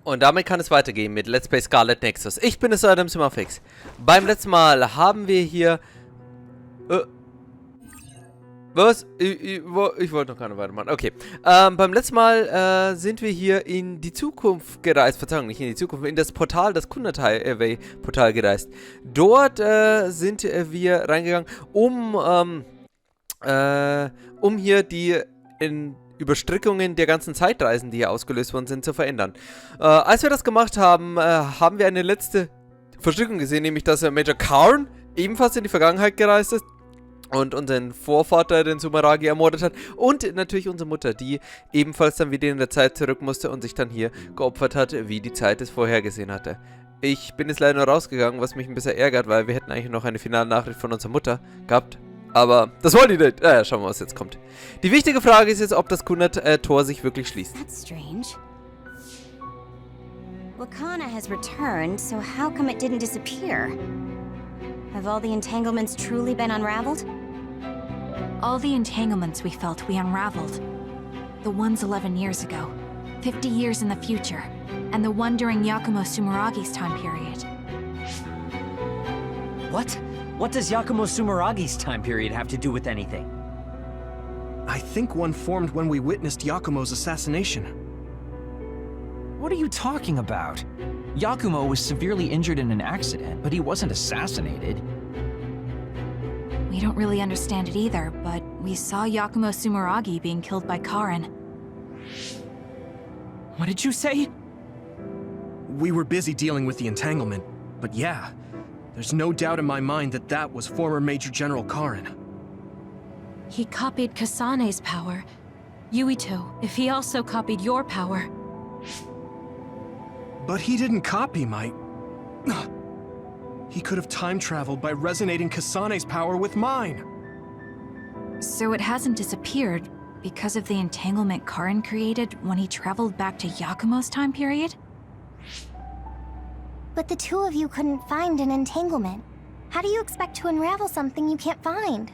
Und damit kann es weitergehen mit Let's Play Scarlet Nexus. Ich bin es, Adam Simmerfix. Beim letzten Mal haben wir hier... was? Ich wollte noch keine weitermachen. Okay. Beim letzten Mal sind wir hier in die Zukunft gereist. Verzeihung, nicht in die Zukunft, in das Portal, das Kundatai-Portal gereist. Dort sind wir reingegangen, um hier die Überstrickungen der ganzen Zeitreisen, die hier ausgelöst worden sind, zu verändern. Als wir das gemacht haben, haben wir eine letzte Verstrickung gesehen, nämlich dass Major Karn ebenfalls in die Vergangenheit gereist ist und unseren Vorvater, den Sumeragi, ermordet hat. Und natürlich unsere Mutter, die ebenfalls dann wieder in der Zeit zurück musste und sich dann hier geopfert hat, wie die Zeit es vorhergesehen hatte. Ich bin jetzt leider nur rausgegangen, was mich ein bisschen ärgert, weil wir hätten eigentlich noch eine finale Nachricht von unserer Mutter gehabt. Aber das wollte ich nicht. Schauen wir mal, was jetzt kommt. Die wichtige Frage ist jetzt, ob das Kundat-Tor sich wirklich schließt. That's strange. Wakana has returned, so how come it didn't disappear? Have all the entanglements truly been unraveled? All the entanglements we felt we unraveled. The ones 11 years ago, 50 years in the future, and the one during Yakumo Sumeragi's time period. What? What does Yakumo Sumeragi's time period have to do with anything? I think one formed when we witnessed Yakumo's assassination. What are you talking about? Yakumo was severely injured in an accident, but he wasn't assassinated. We don't really understand it either, but we saw Yakumo Sumeragi being killed by Karin. What did you say? We were busy dealing with the entanglement, but yeah, there's no doubt in my mind that that was former Major General Karin. He copied Kasane's power. Yuito, if he also copied your power. But he didn't copy my... He could have time-traveled by resonating Kasane's power with mine. So it hasn't disappeared because of the entanglement Karin created when he traveled back to Yakumo's time period? But the two of you couldn't find an entanglement. How do you expect to unravel something you can't find?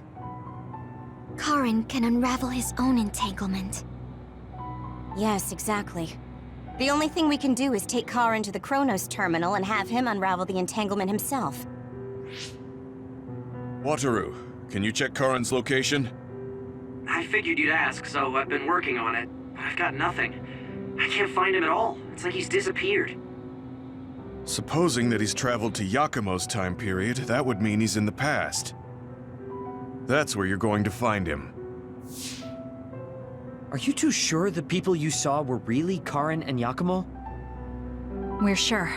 Karin can unravel his own entanglement. Yes, exactly. The only thing we can do is take Karin to the Chronos terminal and have him unravel the entanglement himself. Wataru, can you check Karin's location? I figured you'd ask, so I've been working on it. But I've got nothing. I can't find him at all. It's like he's disappeared. Supposing that he's traveled to Yakumo's time period, that would mean he's in the past. That's where you're going to find him. Are you too sure the people you saw were really Karin and Yakumo? We're sure.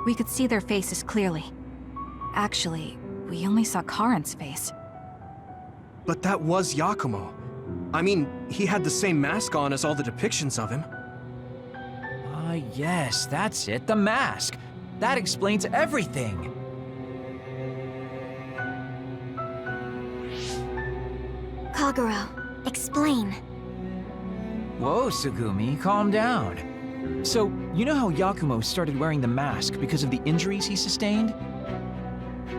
We could see their faces clearly. Actually, we only saw Karin's face. But that was Yakumo. I mean, he had the same mask on as all the depictions of him. Ah, yes, that's it, the mask. That explains everything. Kagero, explain. Whoa, Sugumi, calm down. So, you know how Yakumo started wearing the mask because of the injuries he sustained?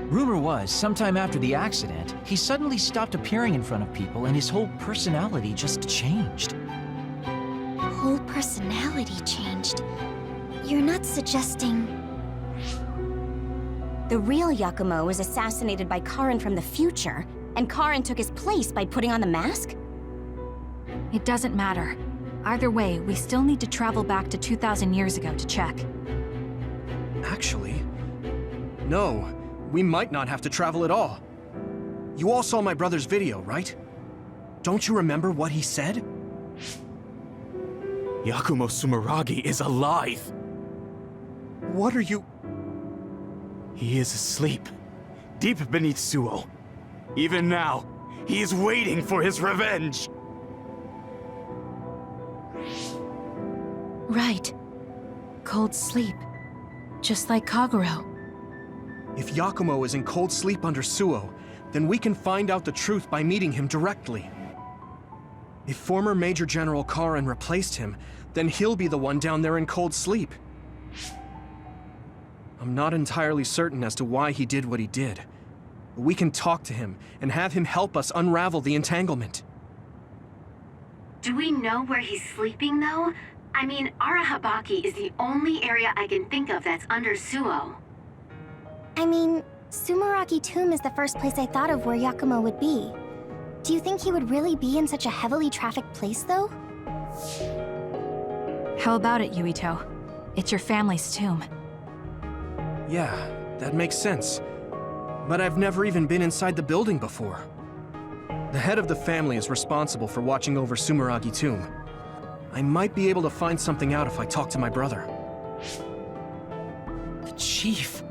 Rumor was, sometime after the accident, he suddenly stopped appearing in front of people and his whole personality just changed. Whole personality changed. You're not suggesting... The real Yakumo was assassinated by Karin from the future, and Karin took his place by putting on the mask? It doesn't matter. Either way, we still need to travel back to 2,000 years ago to check. Actually, no. We might not have to travel at all. You all saw my brother's video, right? Don't you remember what he said? Yakumo Sumeragi is alive! What are you... He is asleep, deep beneath Suo. Even now, he is waiting for his revenge! Right. Cold sleep. Just like Kagero. If Yakumo is in cold sleep under Suo, then we can find out the truth by meeting him directly. If former Major General Karin replaced him, then he'll be the one down there in cold sleep. I'm not entirely certain as to why he did what he did. But we can talk to him and have him help us unravel the entanglement. Do we know where he's sleeping, though? I mean, Arahabaki is the only area I can think of that's under Suo. I mean, Sumeragi Tomb is the first place I thought of where Yakumo would be. Do you think he would really be in such a heavily trafficked place, though? How about it, Yuito? It's your family's tomb. Yeah, that makes sense. But I've never even been inside the building before. The head of the family is responsible for watching over Sumeragi Tomb. I might be able to find something out if I talk to my brother. The chief.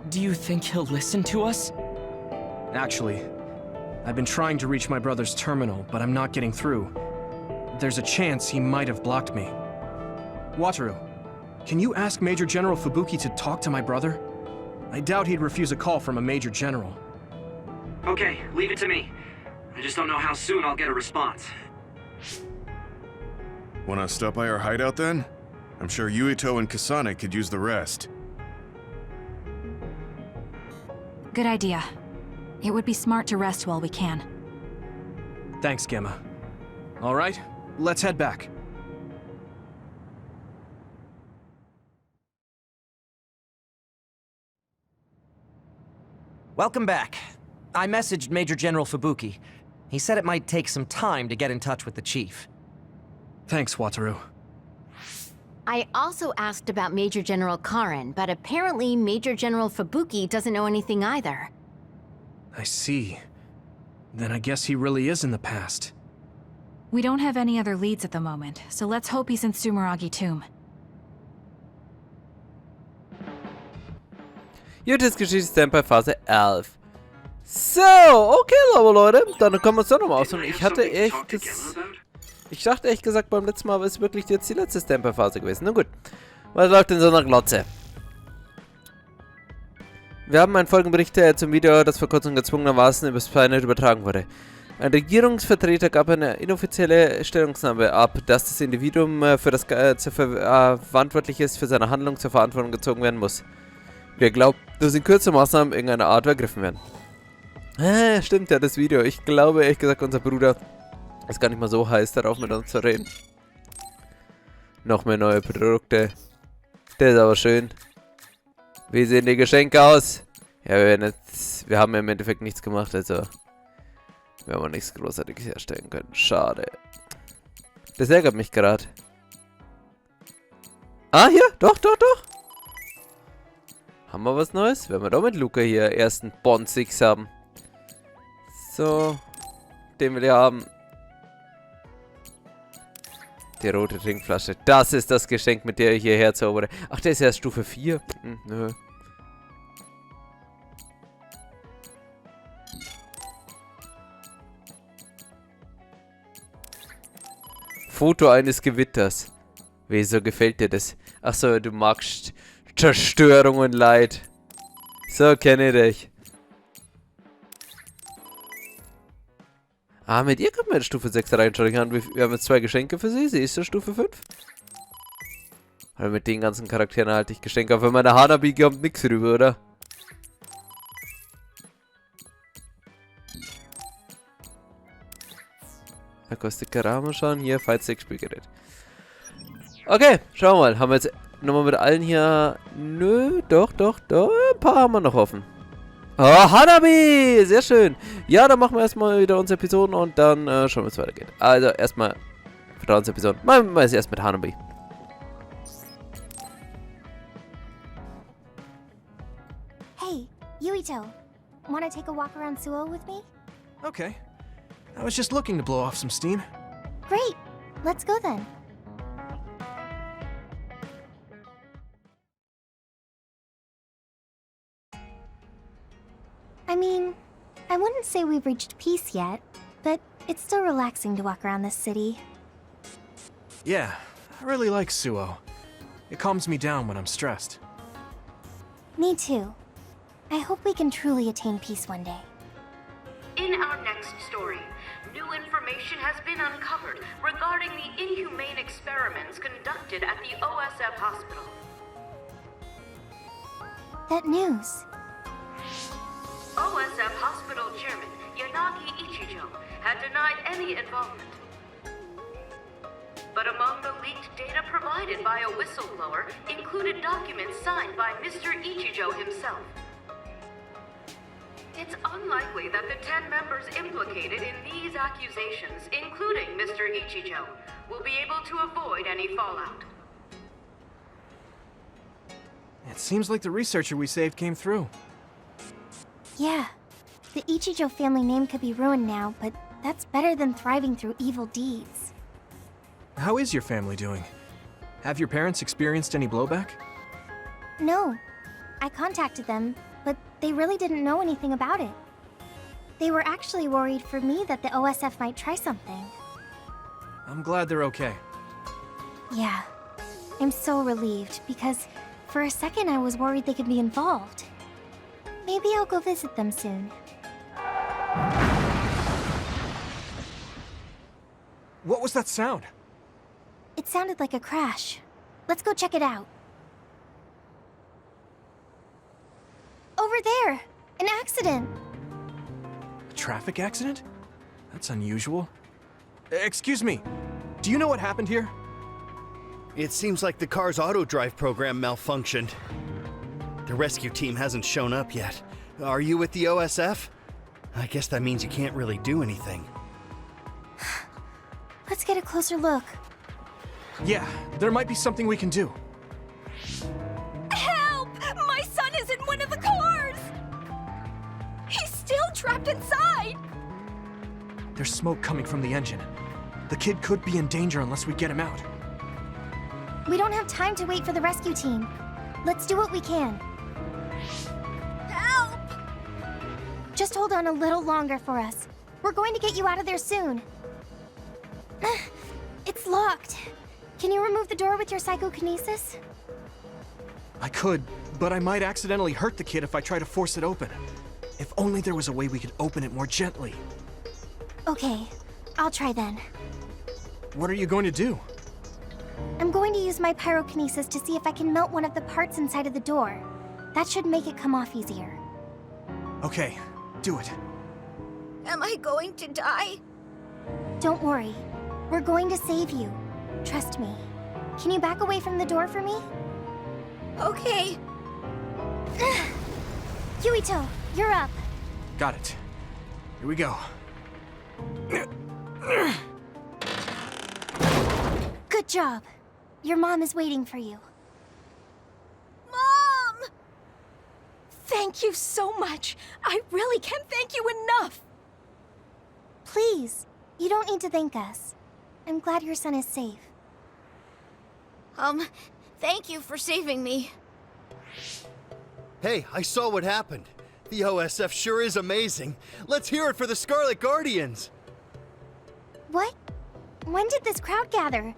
Do you think he'll listen to us? Actually, I've been trying to reach my brother's terminal, but I'm not getting through. There's a chance he might have blocked me. Wataru, can you ask Major General Fubuki to talk to my brother? I doubt he'd refuse a call from a Major General. Okay, leave it to me. I just don't know how soon I'll get a response. Wanna stop by our hideout then? I'm sure Yuito and Kasane could use the rest. Good idea. It would be smart to rest while we can. Thanks, Gemma. All right, let's head back. Welcome back. I messaged Major General Fubuki. He said it might take some time to get in touch with the chief. Thanks, Wataru. I also asked about Major General Karen, but apparently Major General Fubuki doesn't know anything either. I see. Then I guess he really is in the past. We don't have any other leads at the moment, so let's hope he's in Sumeragi Tomb. Jutas Geschichtstempo bei Phase 11. So, okay, aber Leute, dann kommen wir uns doch nochmal aus. Und ich dachte echt gesagt beim letzten Mal, ist wirklich jetzt die letzte Stamper-Phase gewesen. Na gut, was läuft in so einer Glotze? Wir haben einen Folgenbericht zum Video, das vor kurzem gezwungenermaßen über Skynet übertragen wurde. Ein Regierungsvertreter gab eine inoffizielle Stellungnahme ab, dass das Individuum verantwortlich ist, für seine Handlung zur Verantwortung gezogen werden muss. Wir glauben, dass in kürzer Maßnahmen irgendeiner Art ergriffen werden. Stimmt ja, das Video. Ich glaube, ehrlich gesagt, unser Bruder ist gar nicht mal so heiß darauf, mit uns zu reden. Noch mehr neue Produkte. Der ist aber schön. Wie sehen die Geschenke aus? Ja, wir haben im Endeffekt nichts gemacht, also wir haben auch nichts Großartiges herstellen können. Schade. Das ärgert mich gerade. Ah, hier, doch. Haben wir was Neues? Werden wir doch mit Luca hier ersten Bond 6 haben. So, den will ich haben. Die rote Trinkflasche. Das ist das Geschenk, mit der ich hierher zaubere. Ach, der ist erst Stufe 4. Nö. Foto eines Gewitters. Wieso gefällt dir das? Achso, du magst Zerstörung und Leid. So kenne ich dich. Ah, mit ihr können wir in Stufe 6 reinschauen. Wir haben jetzt 2 Geschenke für sie. Sie ist ja Stufe 5. Also mit den ganzen Charakteren halte ich Geschenke. Aber für meine Hanabi kommt nichts rüber, oder? Da kostet Karama schon. Hier, Fight-Stick-Spielgerät. Okay, schauen wir mal. Haben wir jetzt nochmal mit allen hier... Nö, doch. Ein paar haben wir noch offen. Oh, Hanabi! Sehr schön. Ja, dann machen wir erstmal wieder unsere Episoden und dann schauen wir, wie es weitergeht. Also, erstmal Vertrauensepisoden. Machen wir es erst mit Hanabi. Hey, Yuito. Wanna take a walk around Suo with me? Okay. I was just looking to blow off some steam. Great. Let's go then. I mean, I wouldn't say we've reached peace yet, but it's still relaxing to walk around this city. Yeah, I really like Suo. It calms me down when I'm stressed. Me too. I hope we can truly attain peace one day. In our next story, new information has been uncovered regarding the inhumane experiments conducted at the OSF hospital. That news. OSF Hospital Chairman Yanagi Ichijo had denied any involvement. but among the leaked data provided by a whistleblower included documents signed by Mr. Ichijo himself. It's unlikely that the 10 members implicated in these accusations, including Mr. Ichijo, will be able to avoid any fallout. It seems like the researcher we saved came through. Yeah. The Ichijo family name could be ruined now, but that's better than thriving through evil deeds. How is your family doing? Have your parents experienced any blowback? No. I contacted them, but they really didn't know anything about it. They were actually worried for me that the OSF might try something. I'm glad they're okay. Yeah. I'm so relieved, because for a second I was worried they could be involved. Maybe I'll go visit them soon. What was that sound? It sounded like a crash. Let's go check it out. Over there! An accident! A traffic accident? That's unusual. Excuse me, do you know what happened here? It seems like the car's auto-drive program malfunctioned. The rescue team hasn't shown up yet. Are you with the OSF? I guess that means you can't really do anything. Let's get a closer look. Yeah, there might be something we can do. Help! My son is in one of the cars! He's still trapped inside! There's smoke coming from the engine. The kid could be in danger unless we get him out. We don't have time to wait for the rescue team. Let's do what we can. Help! Just hold on a little longer for us. We're going to get you out of there soon. It's locked. Can you remove the door with your psychokinesis? I could, but I might accidentally hurt the kid if I try to force it open. If only there was a way we could open it more gently. Okay, I'll try then. What are you going to do? I'm going to use my pyrokinesis to see if I can melt one of the parts inside of the door. That should make it come off easier. Okay, do it. Am I going to die? Don't worry. We're going to save you. Trust me. Can you back away from the door for me? Okay. Yuito, you're up. Got it. Here we go. Good job. Your mom is waiting for you. Mom! Thank you so much. I really can't thank you enough. Please, you don't need to thank us. I'm glad your son is safe. Thank you for saving me. Hey, I saw what happened. The OSF sure is amazing. Let's hear it for the Scarlet Guardians. What? When did this crowd gather?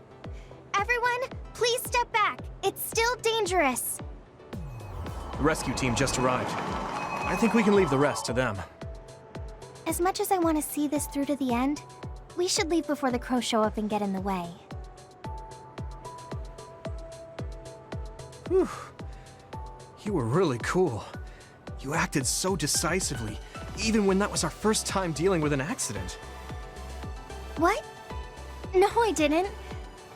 Everyone, please step back. It's still dangerous. The rescue team just arrived. I think we can leave the rest to them. As much as I want to see this through to the end, we should leave before the crows show up and get in the way. Whew. You were really cool. You acted so decisively, even when that was our first time dealing with an accident. What? No, I didn't.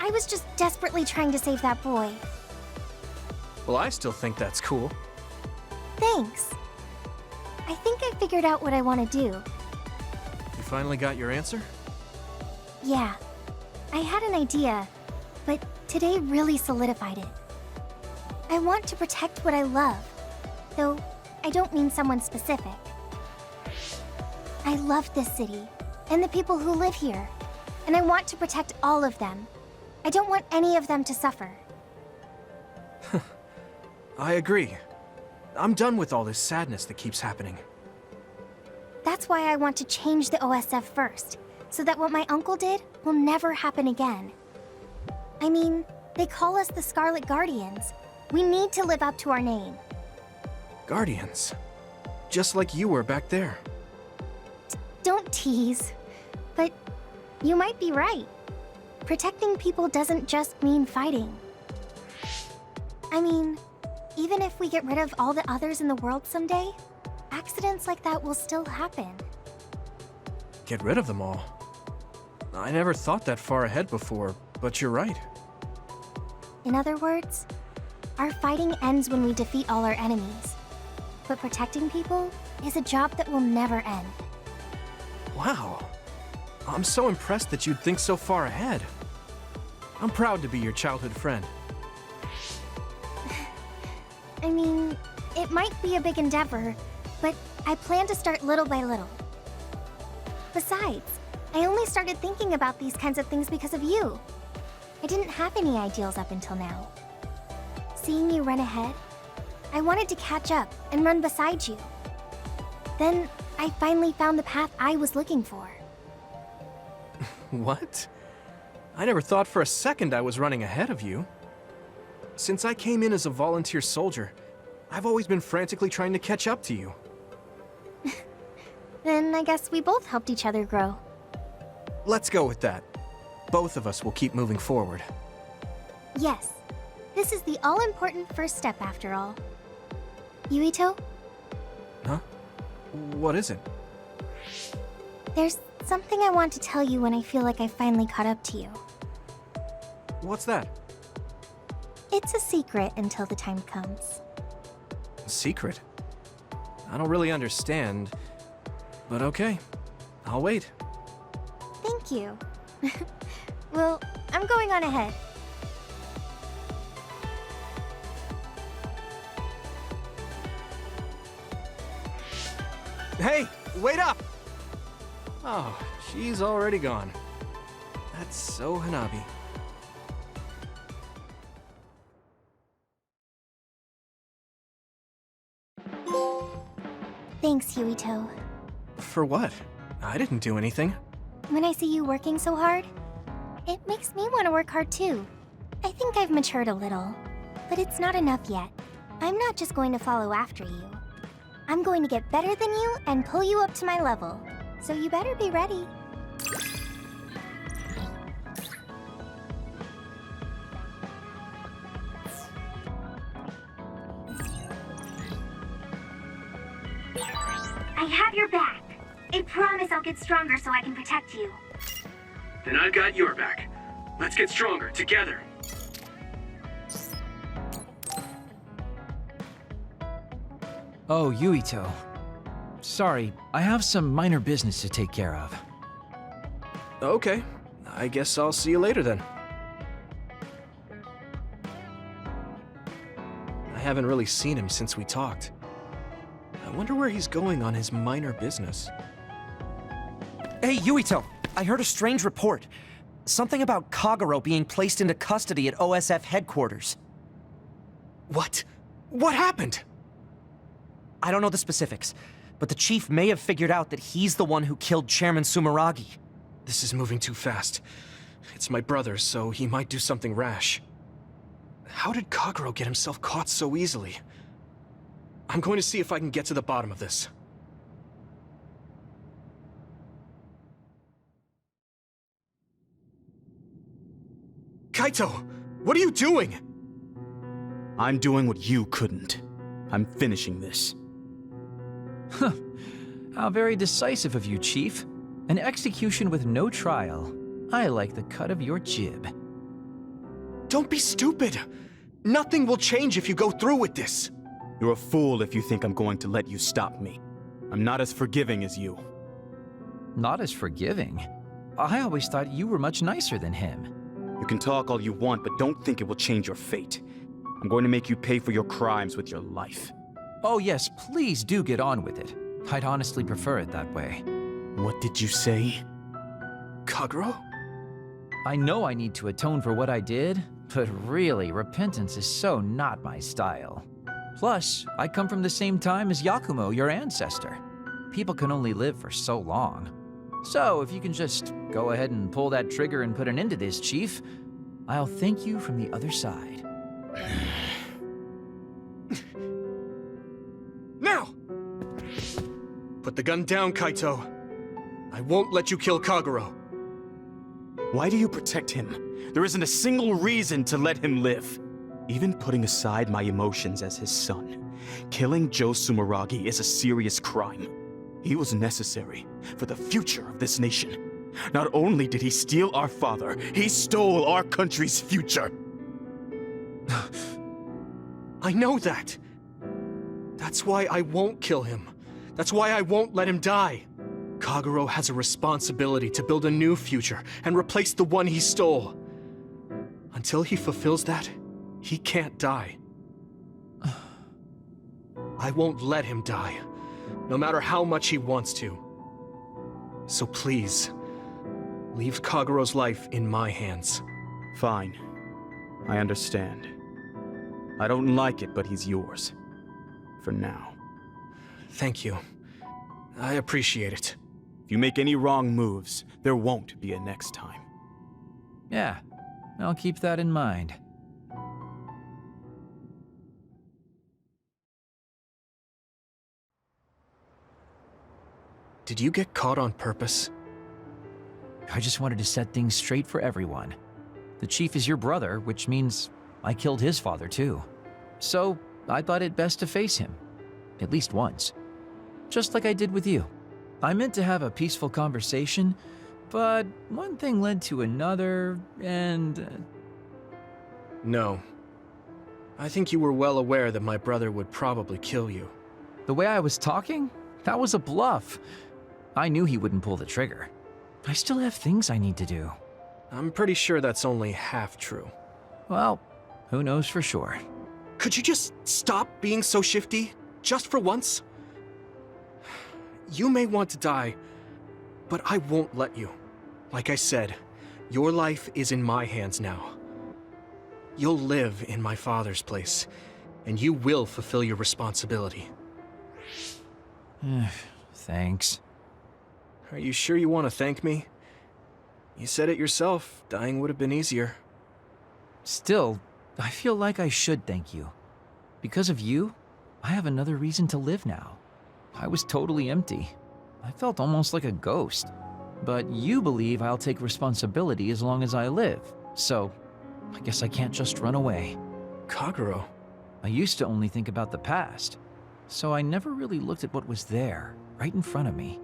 I was just desperately trying to save that boy. Well, I still think that's cool. Thanks. I think I figured out what I want to do. You finally got your answer? Yeah. I had an idea, but today really solidified it. I want to protect what I love, though I don't mean someone specific. I love this city, and the people who live here, and I want to protect all of them. I don't want any of them to suffer. I agree. I'm done with all this sadness that keeps happening. That's why I want to change the OSF first, so that what my uncle did will never happen again. I mean, they call us the Scarlet Guardians. We need to live up to our name. Guardians? Just like you were back there. Don't tease. But you might be right. Protecting people doesn't just mean fighting. I mean, even if we get rid of all the others in the world someday, accidents like that will still happen. Get rid of them all? I never thought that far ahead before, but you're right. In other words, our fighting ends when we defeat all our enemies. But protecting people is a job that will never end. Wow. I'm so impressed that you'd think so far ahead. I'm proud to be your childhood friend. I mean, it might be a big endeavor, but I plan to start little by little. Besides, I only started thinking about these kinds of things because of you. I didn't have any ideals up until now. Seeing you run ahead, I wanted to catch up and run beside you. Then, I finally found the path I was looking for. What? I never thought for a second I was running ahead of you. Since I came in as a volunteer soldier, I've always been frantically trying to catch up to you. Then I guess we both helped each other grow. Let's go with that. Both of us will keep moving forward. Yes. This is the all-important first step after all. Yuito? Huh? What is it? There's something I want to tell you when I feel like I finally caught up to you. What's that? It's a secret until the time comes. A secret? I don't really understand, but okay. I'll wait. Thank you. Well, I'm going on ahead. Hey, wait up! Oh, she's already gone. That's so Hanabi. Thanks, Yuito. For what? I didn't do anything. When I see you working so hard, it makes me want to work hard too. I think I've matured a little, but it's not enough yet. I'm not just going to follow after you. I'm going to get better than you and pull you up to my level. So you better be ready. I have your back. I promise I'll get stronger so I can protect you. Then I've got your back. Let's get stronger, together. Oh, Yuito. Sorry, I have some minor business to take care of. Okay, I guess I'll see you later then. I haven't really seen him since we talked. I wonder where he's going on his minor business. Hey, Yuito! I heard a strange report. Something about Kagero being placed into custody at OSF headquarters. What? What happened? I don't know the specifics, but the chief may have figured out that he's the one who killed Chairman Sumeragi. This is moving too fast. It's my brother, so he might do something rash. How did Kagero get himself caught so easily? I'm going to see if I can get to the bottom of this. Kaito! What are you doing? I'm doing what you couldn't. I'm finishing this. Huh. How very decisive of you, Chief. An execution with no trial. I like the cut of your jib. Don't be stupid! Nothing will change if you go through with this! You're a fool if you think I'm going to let you stop me. I'm not as forgiving as you. Not as forgiving? I always thought you were much nicer than him. You can talk all you want, but don't think it will change your fate. I'm going to make you pay for your crimes with your life. Oh yes, please do get on with it. I'd honestly prefer it that way. What did you say? Kagero? I know I need to atone for what I did, but really, repentance is so not my style. Plus, I come from the same time as Yakumo, your ancestor. People can only live for so long. So, if you can just go ahead and pull that trigger and put an end to this, Chief, I'll thank you from the other side. Now! Put the gun down, Kaito. I won't let you kill Kagero. Why do you protect him? There isn't a single reason to let him live. Even putting aside my emotions as his son, killing Joe Sumeragi is a serious crime. He was necessary for the future of this nation. Not only did he steal our father, he stole our country's future. I know that. That's why I won't kill him. That's why I won't let him die. Kagero has a responsibility to build a new future and replace the one he stole. Until he fulfills that, he can't die. I won't let him die, no matter how much he wants to. So please, leave Kagero's life in my hands. Fine. I understand. I don't like it, but he's yours. For now. Thank you. I appreciate it. If you make any wrong moves, there won't be a next time. Yeah, I'll keep that in mind. Did you get caught on purpose? I just wanted to set things straight for everyone. The chief is your brother, which means I killed his father too. So I thought it best to face him. At least once. Just like I did with you. I meant to have a peaceful conversation, but one thing led to another, and... No. I think you were well aware that my brother would probably kill you. The way I was talking? That was a bluff. I knew he wouldn't pull the trigger. I still have things I need to do. I'm pretty sure that's only half true. Well, who knows for sure. Could you just stop being so shifty? Just for once? You may want to die, but I won't let you. Like I said, your life is in my hands now. You'll live in my father's place, and you will fulfill your responsibility. Thanks. Are you sure you want to thank me? You said it yourself, dying would have been easier. Still, I feel like I should thank you. Because of you, I have another reason to live now. I was totally empty. I felt almost like a ghost. But you believe I'll take responsibility as long as I live, so I guess I can't just run away. Kagero. I used to only think about the past, so I never really looked at what was there, right in front of me.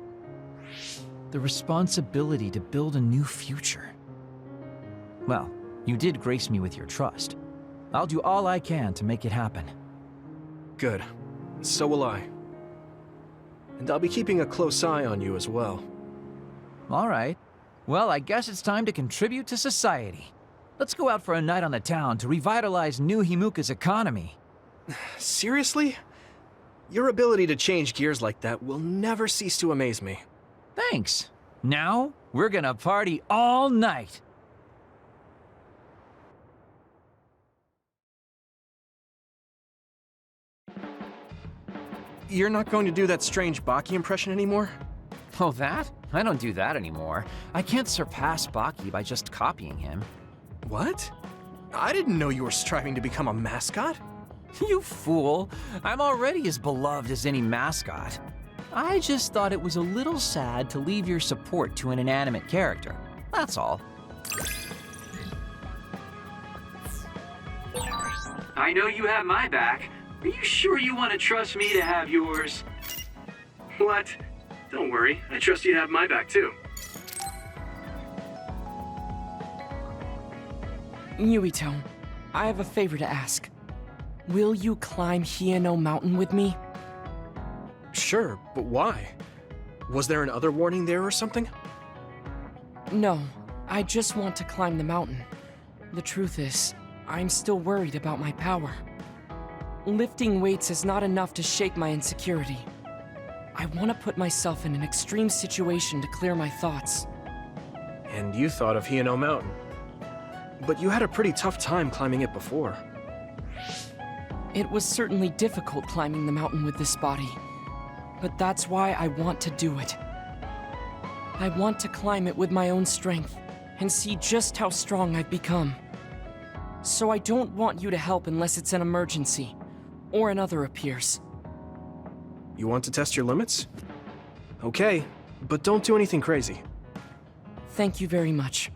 The responsibility to build a new future. Well, you did grace me with your trust. I'll do all I can to make it happen. Good. So will I. And I'll be keeping a close eye on you as well. All right. Well, I guess it's time to contribute to society. Let's go out for a night on the town to revitalize New Himuka's economy. Seriously? Your ability to change gears like that will never cease to amaze me. Thanks. Now, we're gonna party all night. You're not going to do that strange Baki impression anymore? Oh, that? I don't do that anymore. I can't surpass Baki by just copying him. What? I didn't know you were striving to become a mascot. You fool. I'm already as beloved as any mascot. I just thought it was a little sad to leave your support to an inanimate character. That's all. I know you have my back. Are you sure you want to trust me to have yours? What? Don't worry. I trust you to have my back, too. Yuito, I have a favor to ask. Will you climb Hieno Mountain with me? Sure, but why? Was there an other warning there or something? No, I just want to climb the mountain. The truth is, I'm still worried about my power. Lifting weights is not enough to shake my insecurity. I want to put myself in an extreme situation to clear my thoughts. And you thought of Hieno Mountain. But you had a pretty tough time climbing it before. It was certainly difficult climbing the mountain with this body. But that's why I want to do it. I want to climb it with my own strength, and see just how strong I've become. So I don't want you to help unless it's an emergency, or another appears. You want to test your limits? Okay, but don't do anything crazy. Thank you very much.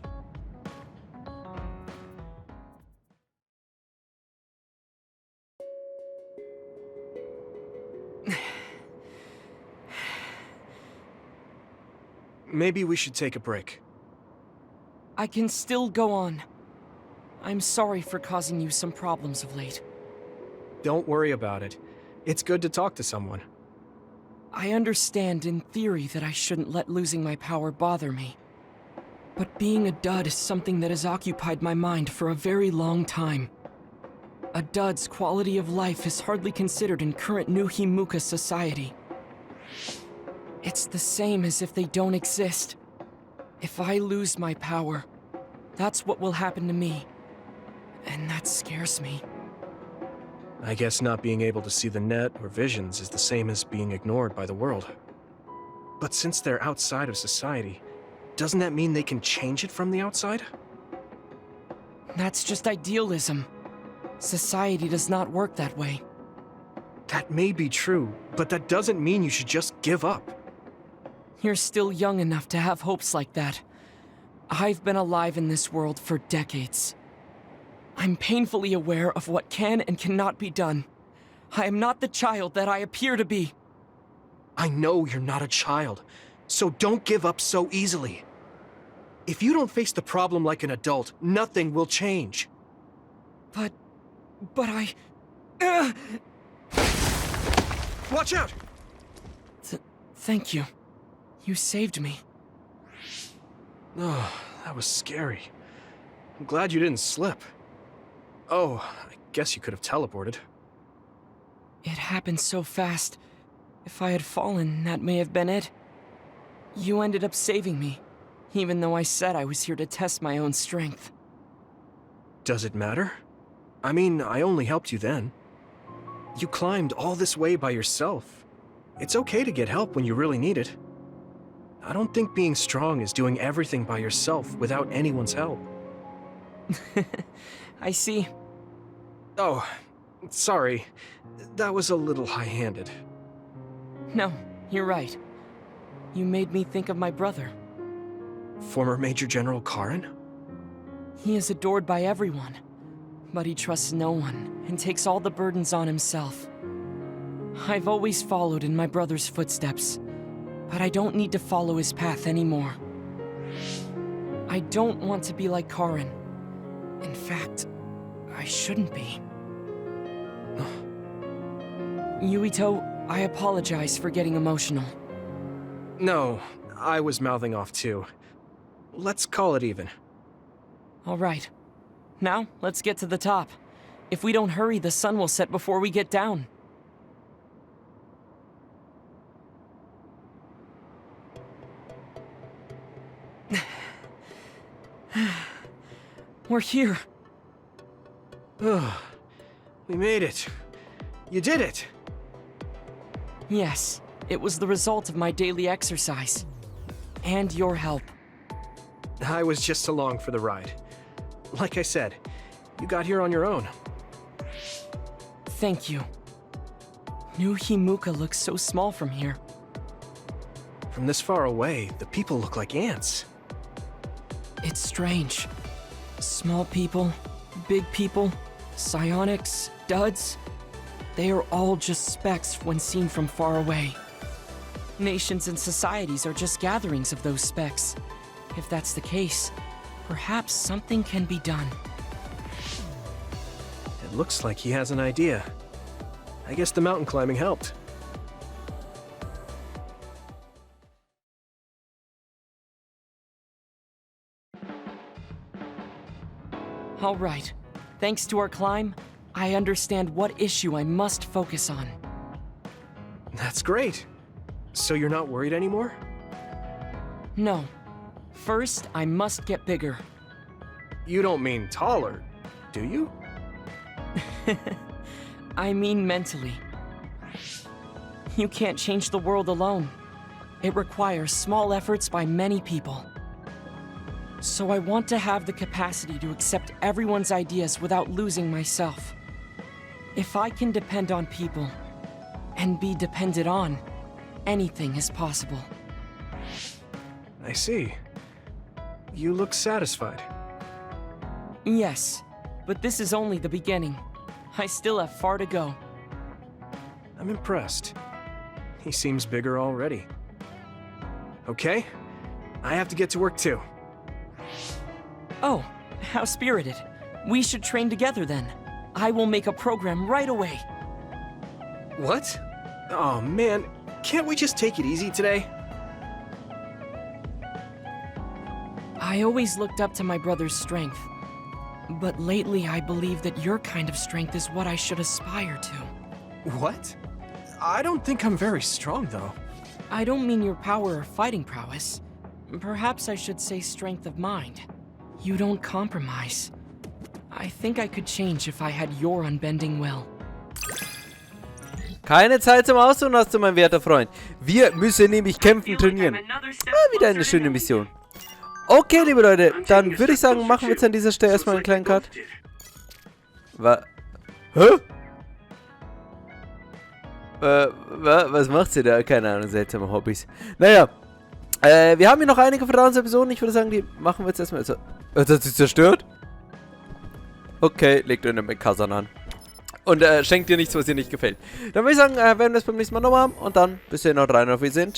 Maybe we should take a break. I can still go on. I'm sorry for causing you some problems of late. Don't worry about it. It's good to talk to someone. I understand in theory that I shouldn't let losing my power bother me. But being a dud is something that has occupied my mind for a very long time. A dud's quality of life is hardly considered in current New Himuka society. It's the same as if they don't exist. If I lose my power, that's what will happen to me. And that scares me. I guess not being able to see the net or visions is the same as being ignored by the world. But since they're outside of society, doesn't that mean they can change it from the outside? That's just idealism. Society does not work that way. That may be true, but that doesn't mean you should just give up. You're still young enough to have hopes like that. I've been alive in this world for decades. I'm painfully aware of what can and cannot be done. I am not the child that I appear to be. I know you're not a child, so don't give up so easily. If you don't face the problem like an adult, nothing will change. But I... Watch out! Thank you. You saved me. Oh, that was scary. I'm glad you didn't slip. Oh, I guess you could have teleported. It happened so fast. If I had fallen, that may have been it. You ended up saving me, even though I said I was here to test my own strength. Does it matter? I mean, I only helped you then. You climbed all this way by yourself. It's okay to get help when you really need it. I don't think being strong is doing everything by yourself without anyone's help. I see. Oh, sorry. That was a little high-handed. No, you're right. You made me think of my brother. Former Major General Karen? He is adored by everyone, but he trusts no one and takes all the burdens on himself. I've always followed in my brother's footsteps, but I don't need to follow his path anymore. I don't want to be like Karen. In fact, I shouldn't be. Yuito, I apologize for getting emotional. No, I was mouthing off too. Let's call it even. All right. Now, let's get to the top. If we don't hurry, the sun will set before we get down. We're here. We made it. You did it. Yes, it was the result of my daily exercise. And your help. I was just along for the ride. Like I said, you got here on your own. Thank you. New Himuka looks so small from here. From this far away, the people look like ants. It's strange. Small people, big people, psionics, duds. They are all just specks when seen from far away. Nations and societies are just gatherings of those specks. If that's the case, perhaps something can be done. It looks like he has an idea. I guess the mountain climbing helped. All right. Thanks to our climb, I understand what issue I must focus on. That's great. So you're not worried anymore? No. First, I must get bigger. You don't mean taller, do you? I mean mentally. You can't change the world alone. It requires small efforts by many people. So I want to have the capacity to accept everyone's ideas without losing myself. If I can depend on people, and be depended on, anything is possible. I see. You look satisfied. Yes, but this is only the beginning. I still have far to go. I'm impressed. He seems bigger already. Okay, I have to get to work too. Oh, how spirited. We should train together then. I will make a program right away. What? Oh man, can't we just take it easy today? I always looked up to my brother's strength. But lately I believe that your kind of strength is what I should aspire to. What? I don't think I'm very strong though. I don't mean your power or fighting prowess. Perhaps I should say strength of mind. You don't compromise. I think I could change if I had your unbending will. Keine Zeit zum Ausruhen hast du, mein werter Freund. Wir müssen nämlich kämpfen trainieren. Wieder eine schöne Mission. Okay, liebe Leute, dann würde ich sagen, machen wir jetzt an dieser Stelle erstmal einen kleinen Cut. Hä? Was macht sie da? Keine Ahnung, seltsame Hobbys. Naja, wir haben hier noch einige Vertrauensepisoden. Ich würde sagen, die machen wir jetzt erstmal. Also, hat sie zerstört? Okay, legt euch mit Kasan an. Und schenkt dir nichts, was dir nicht gefällt. Dann würde ich sagen, werden wir das beim nächsten Mal nochmal haben. Und dann bis hier noch rein. Auf Wiedersehen. Ciao.